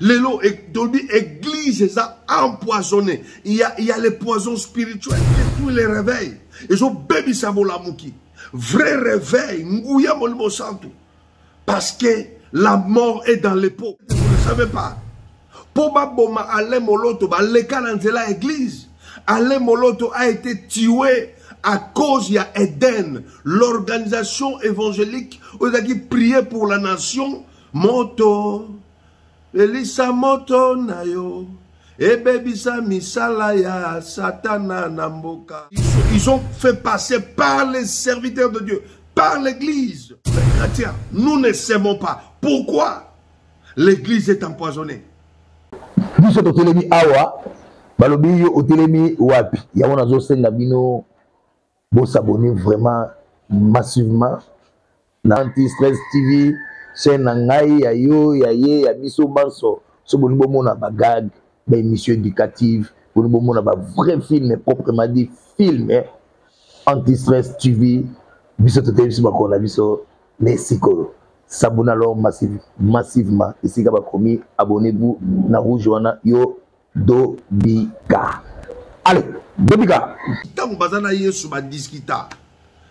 L'église est empoisonnée. Il y a les poisons spirituels qui tous les réveils. Et je bébi sabola mouki. Vrai réveil. Ngouya molimo santo. Parce que la mort est dans les peaux. Vous ne savez pas. Poba boma ale moloto ba leka dans l'église. Ale moloto a été tué à cause il y a Eden, l'organisation évangélique qui priait pour la nation. Moto Elisa moto nayo ebebisa misala ya satana namboka. Ils ont fait passer par les serviteurs de Dieu, par l'église. Les chrétiens, nous ne s'aimons pas. Pourquoi? L'église est empoisonnée. Biso to telemi awa balobi yo otelemi wapi ya wana zo senga bino bo s'abonner vraiment massivement na Anti-Stress TV chaîne ngai ya yo ya ye ya biso banso so boni bo mona ba gag ba émission éducative boni bo mona ba vrai film proprement dit film Anti-Stress TV biso to telemi ba kona biso lesiko. S'abonnez alors massivement. Ici, abonnez-vous na rouge wana yo Dobika. Allez, Dobika. Tant que bazana yesu ba diskita,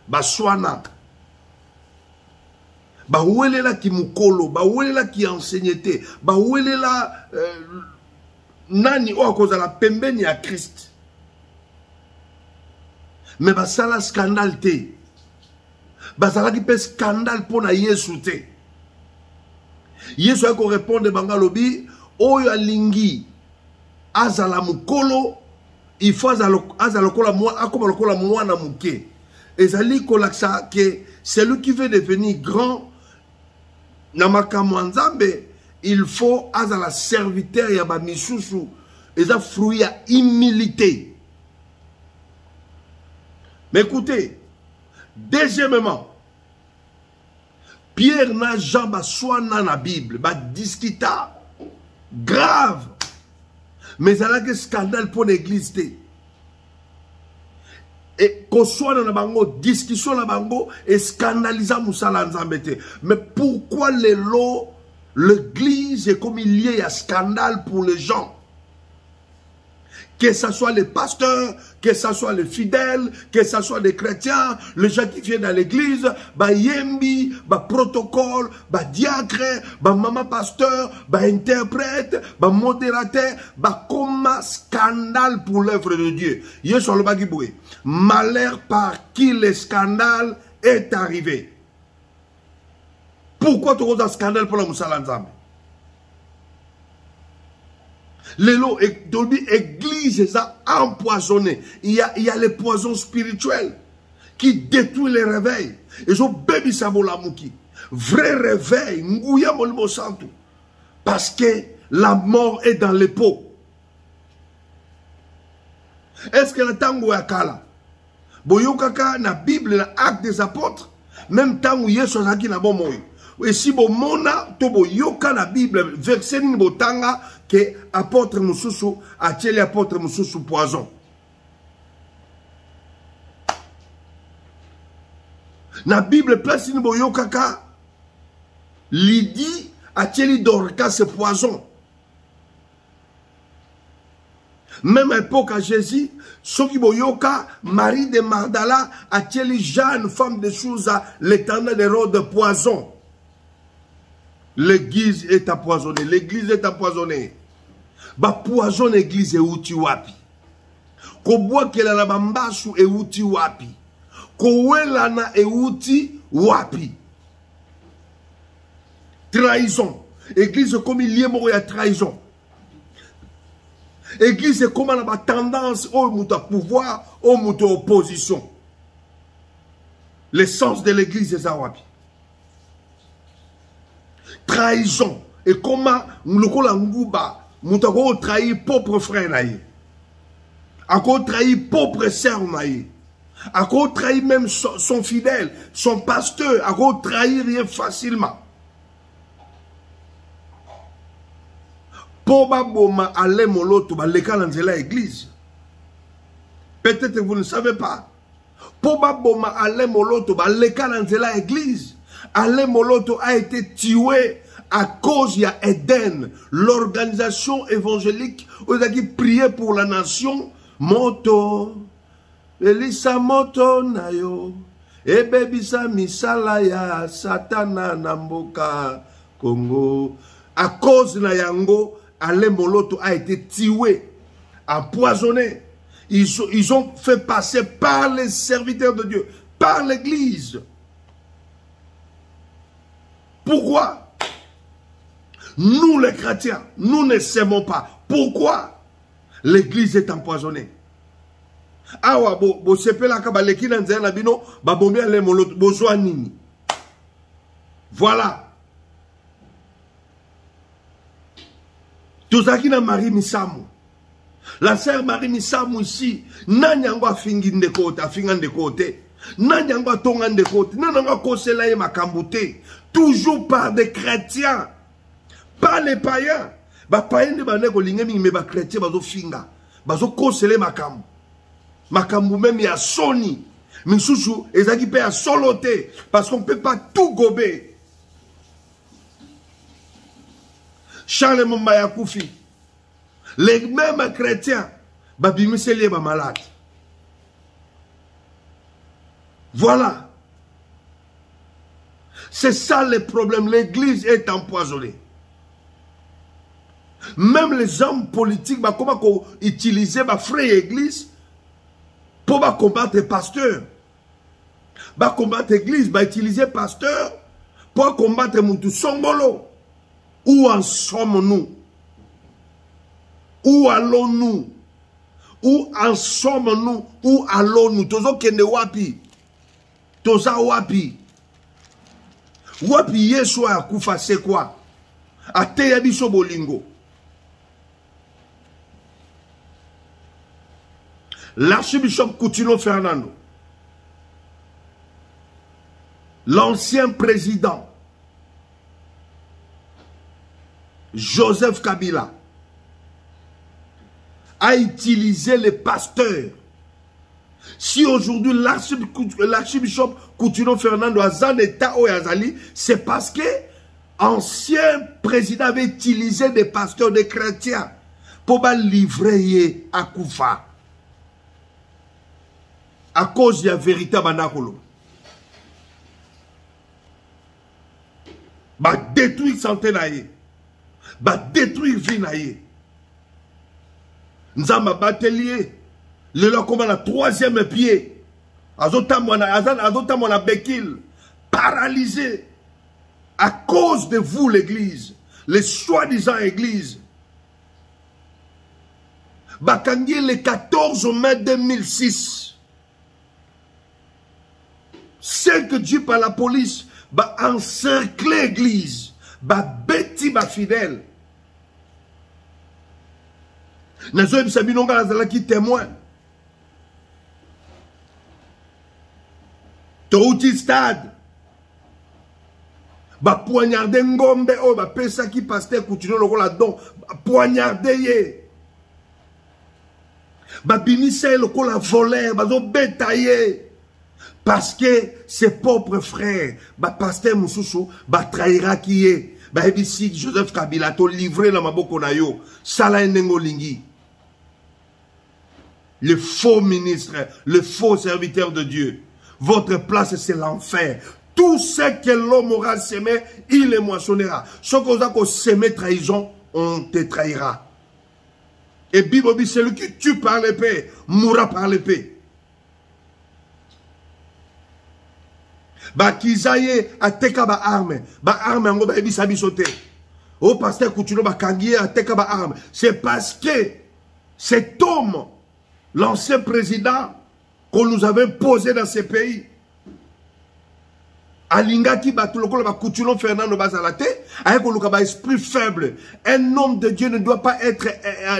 ba swana, ba welela ki mukolo, ba welela ki enseignete, ba welela nani o cause la pembeni à Christ. Mais ba sala scandale te. Bazala qui peut scandale pour na yesu te. Yesu a ko répondre bangalobi oyo alingi azala mukolo il faut azala kola moi akoma lokola mwana muke ezali kolaksa que celui qui veut devenir grand na makambo nzambe il faut azala serviteur ya ba misusu eza fruit ya humilité. Mais écoutez, deuxièmement, Pierre n'a Jean soit dans la Bible, ba discuta grave, mais il y a un scandale pour l'église. Et qu'on soit dans la bango, discussion la bango et scandalisant Moussala Nzambete. Mais pourquoi l'église est comme il y a un scandale pour les gens? Que ce soit les pasteurs, que ce soit les fidèles, que ce soit les chrétiens, les gens qui viennent à l'église, bah yembi, bah protocole, bah diacre, bah maman pasteur, bah interprète, bah modérateur, bah comme scandale pour l'œuvre de Dieu. Yesu le bagiboué. Malheur par qui le scandale est arrivé. Pourquoi tu as un scandale pour la Moussala Nzambe? L'église est empoisonnée. Il y a les poisons spirituels qui détruisent les réveils. Et je bébi sabola mouki. Vrai réveil. Ngouya molimo santo. Parce que la mort est dans les peaux. Est-ce que le tango yakala? Boyokaka na Bible, na Actes des Apôtres. Même tango yesu azaki na bon moyo. Et si bon mona tobo yoka la Bible verset ni botanga que apôtre mususu ateli apôtre mususu poison. Na Bible place ni bo yokaka Lydie ateli Dorcas poison. Même à l'époque à Jésus, ceux qui boyoka Marie de Magdala ateli Jeanne femme de Chouza l'éternel Hérode poison. L'église est empoisonnée. L'église est empoisonnée. Ba poison l'église est outi wapi. Ko bois que la bambasu est outi wapi. Ko wela na est outi wapi. Trahison. Église comme il y a mort ya trahison. Église est comme la tendance au muta pouvoir, au muta opposition. L'essence de l'église est ça wapi. Trahison. Et comment nous avons trahi propre frère naïe. Nous trahi propre sœur naïe. Nous trahi même son fidèle, son pasteur. Nous trahi rien facilement. Poba boma ale moloto ba leka lanzela église. Peut-être que vous ne savez pas. Poba boma ale moloto ba leka lanzela église. Ale moloto a été tué à cause il y a Eden, l'organisation évangélique, où ils ont prié pour la nation, moto, elisa moto nayo, ebebisa misala ya satana namboka Congo. À cause na yango, Alain Moloto a été tué, empoisonné. Ils ont fait passer par les serviteurs de Dieu, par l'église. Pourquoi? Nous les chrétiens, nous ne s'aimons pas. Pourquoi? L'église est empoisonnée. Awa bo sepela ka baleki na nzela bino ba bombi ale moloto bozwa nini. Voilà. Tozaki na Marie Misamu. La sœur Marie Misamu ici, nanyango afingi ndekote, afinga ndekote. Nanyango tonga ndekote, nanyango kosela ye makambote. Toujours par des chrétiens. Pas les païens. Ba païens de bane ko lingemi me ba chrétien bazo finga. Bazo kosele makambo. Makambo même ya soni. Misusu ezaki pe ya soloté parce qu'on peut pas tout gober. Charles Mumba ya Koufi. Les mêmes chrétiens babimiseli ba malade. Voilà. C'est ça le problème. L'église est empoisonnée. Même les hommes politiques, comment utiliser ma frère église pour combattre les pasteurs. Combattre l'église, utiliser pasteur pour combattre Moutou Songolo. Où en sommes-nous? Où allons-nous? Où en sommes-nous? Où allons-nous? Tozo kende wapi? Toza wapi? Wapi Yesu akufa c'est quoi? Ateya biso bolingo. L'archbishop Coutinho Fernando, l'ancien président Joseph Kabila a utilisé les pasteurs. Si aujourd'hui l'archbishop Coutinho Fernando a un état au Yazali, c'est parce que l'ancien président avait utilisé des pasteurs, des chrétiens, pour livrer à Koufa. À cause de la vérité, va détruire santé naïe, va détruire vie naïe. Nous avons batelier, le là comme la troisième pied, azota bekil, paralysé à cause de vous l'église, les soi-disant églises. Bakangi le 14 mai 2006. C'est que Dieu par la police va encercler l'église, va bêti va fidèle. Nazoïb Sabinonga Azala qui témoin. Touti stade. Va poignarder Ngombe, oh, va pesa qui pasteur continue le rôle là-dedans. Poignarder yé. Va binisse le rôle à voler, va zo bétailler. Parce que ses propres frères, pasteur Moussoussou, trahira qui est. Ici, Joseph Kabila, to livré dans ma boko na yo. Sala Nengo Lingi. Le faux ministre, le faux serviteur de Dieu. Votre place, c'est l'enfer. Tout ce que l'homme aura semé, il les moissonnera. Ce qu'on a semé trahison, on te trahira. Et Bible, celui qui tue par l'épée, mourra par l'épée. Kizaye ateka ba arme ngo ba ebisa bisote. Oh pasteur Coutinho ba kangiye ateka ba arme. C'est parce que cet homme, l'ancien président qu'on nous avait posé dans ces pays, alingaki batuloko ba Coutinho Fernando Bazalate, avec un esprit faible. Un homme de Dieu ne doit pas être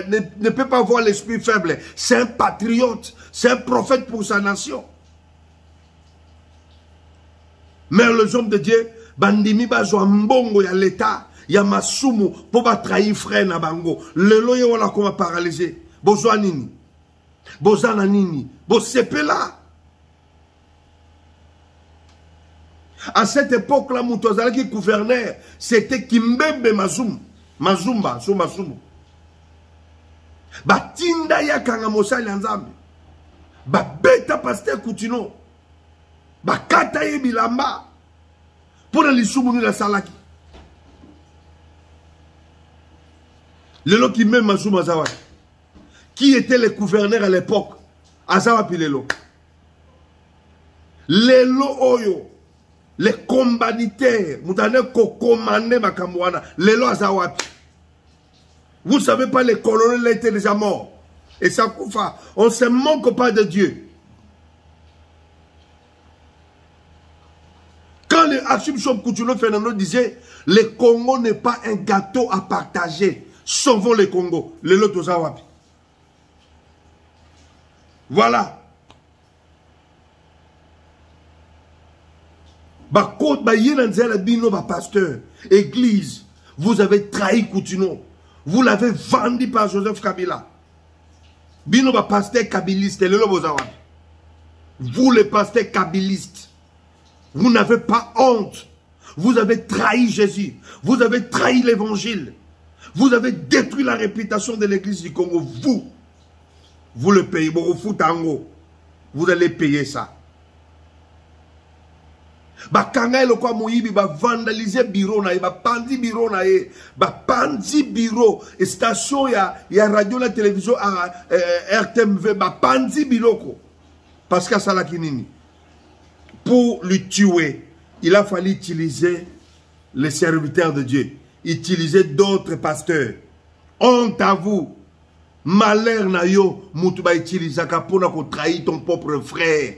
ne peut pas avoir l'esprit faible. C'est un patriote, c'est un prophète pour sa nation. Mais les hommes de Dieu, bandimi bazwa mbongo ya l'État, ya masumu, pour ba trahir frère na bango. Le loye wala koma paralysé. Bozwa nini? Bozana nini? Bosepela. À cette époque-là, Moutozala qui gouverneur, c'était Kimbembe Mazumba, Soumasumu. Batinda ya kanga mosali nzambe. Beta pasteur Koutino. Bakata ye bilamba. Pour les soumunu la salaki. Lelo qui même Mazuma Zawa. Qui était le gouverneur à l'époque? Azawa Pilelo. Lelo Oyo. Les combattants, Moutane Kokomane Makamwana. Lelo Azawa. Vous ne savez pas, les colonels étaient déjà morts. Et ça Koufa. On ne se manque pas de Dieu. Quand le Archbishop Koutouno Fernando disait, le Congo n'est pas un gâteau à partager. Sauvons le Congo. Le lot aux Awapi. Voilà. Pasteur, église, vous avez trahi Koutouno. Vous l'avez vendu par Joseph Kabila. Bino ba pasteur kabiliste. Vous les pasteurs kabilistes. Vous n'avez pas honte. Vous avez trahi Jésus. Vous avez trahi l'évangile. Vous avez détruit la réputation de l'église du Congo. Vous le payez. Vous allez payer ça. Bakanga le kwa moyibi ba vandaliser bureau na ba pandi bureau na ye ba pandi bureau station ya radio la télévision RTMV ba pandi biloko parce que ça la kinini pour le tuer il a fallu utiliser les serviteurs de Dieu, utiliser d'autres pasteurs. Honte à vous, malheur na yo mutu ba utiliser ka pona ko trahir ton propre frère.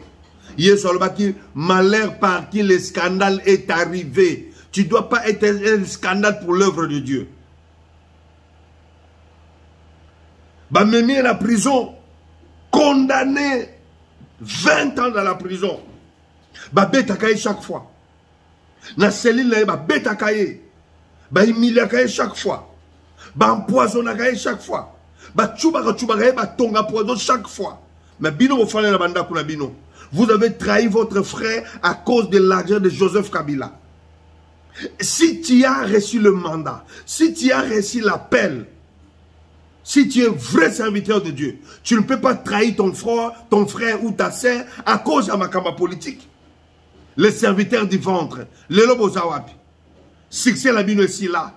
Malheur par qui le scandale est arrivé. Tu ne dois pas être un scandale pour l'œuvre de Dieu. Mener à la prison, condamné 20 ans dans la prison. Betakaye chaque fois. Na cellule, betakaye. Humiliakaye chaque fois. Empoisonnakaye chaque fois. Tchoubakaye, tonga poison chaque fois. Mais bino vous fallait la banda pour la bino. Vous avez trahi votre frère à cause de l'argent de Joseph Kabila. Si tu as reçu le mandat, si tu as reçu l'appel, si tu es vrai serviteur de Dieu, tu ne peux pas trahir ton frère ou ta sœur à cause de ma makamba politique. Les serviteurs du ventre, les lobos zawapi. Succès la bino ici là.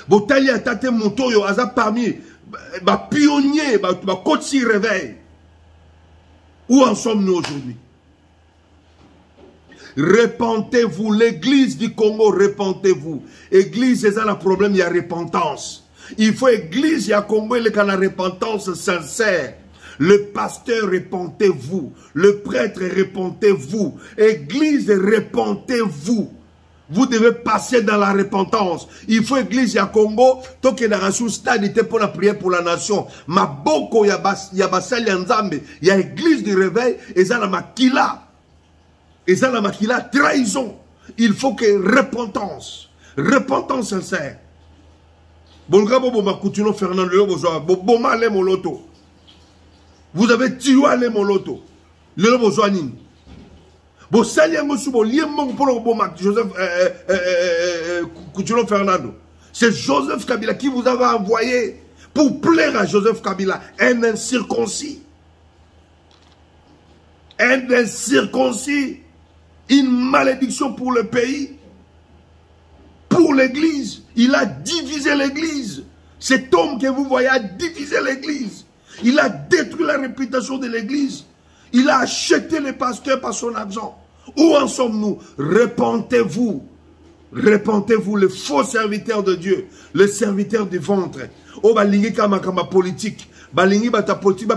Botali a tate montoyo aza parmi pionnier, côté réveil. Où en sommes-nous aujourd'hui? Repentez-vous, l'église du Congo, repentez-vous. Église, c'est ça le problème, il y a repentance. Il faut église, il y a Congo, il y a la repentance sincère. Le pasteur, repentez-vous. Le prêtre, repentez-vous. Église, repentez-vous. Vous devez passer dans la repentance. Il faut église à Congo, tant qu'il y a un stade pour la prière pour la nation. Ma boko ya basali nzambe, il y a église du réveil et ça la makila. Et ça la makila trahison. Il faut que repentance, repentance sincère. Bolgabo boma Koutouno Fernando boma le moloto. Vous avez tué les moloto. Le besoin nini. Joseph Koutouno Fernando. C'est Joseph Kabila qui vous avait envoyé pour plaire à Joseph Kabila. Un incirconcis. Un incirconcis. Une malédiction pour le pays. Pour l'église. Il a divisé l'église. Cet homme que vous voyez a divisé l'église. Il a détruit la réputation de l'église. Il a acheté les pasteurs par son argent. Où en sommes-nous? Repentez-vous. Repentez-vous, les faux serviteurs de Dieu. Les serviteurs du ventre. Oh, balingi kama politique. Balingi bata politique.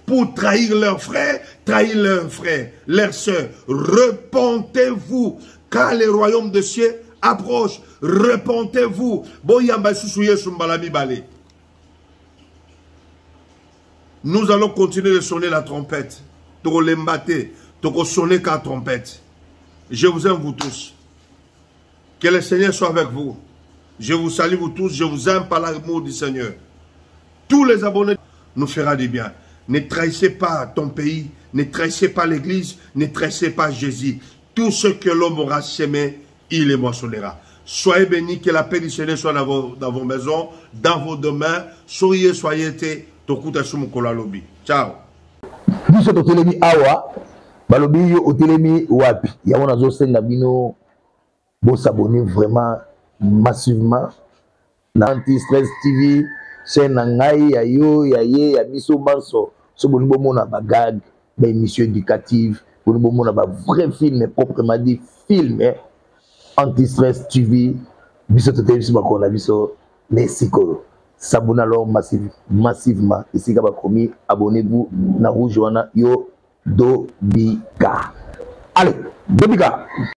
Pour trahir leurs frères, leurs sœurs. Repentez-vous. Car le royaume de cieux approche. Repentez-vous. Nous allons continuer de sonner la trompette. Toko lembate, toko sonner la trompette. Je vous aime vous tous. Que le Seigneur soit avec vous. Je vous salue vous tous. Je vous aime par l'amour du Seigneur. Tous les abonnés nous fera du bien. Ne trahissez pas ton pays, ne trahissez pas l'église, ne trahissez pas Jésus. Tout ce que l'homme aura semé, il les moissonnera. Soyez bénis, que la paix du Seigneur soit dans vos maisons, dans vos domaines. Soyez été, tokuta sumukolo lobby. Ciao. Biso totelemi awa, balobi yo otelemi wapi. Yango nazo senga bino bo s'abonner vraiment massivement na Anti-Stress TV, chaîne na ngai ya yo ya ye ya biso banso. So boni bo mona ba gag, ba émission éducative, boni bo mona ba vrai film proprement dit film Anti-Stress TV. Biso totelemi biso bakona biso Mexico. S'abonnez alors massivement. Ici, abonnez-vous na rouge wana yo Dobika. Allez, Dobika.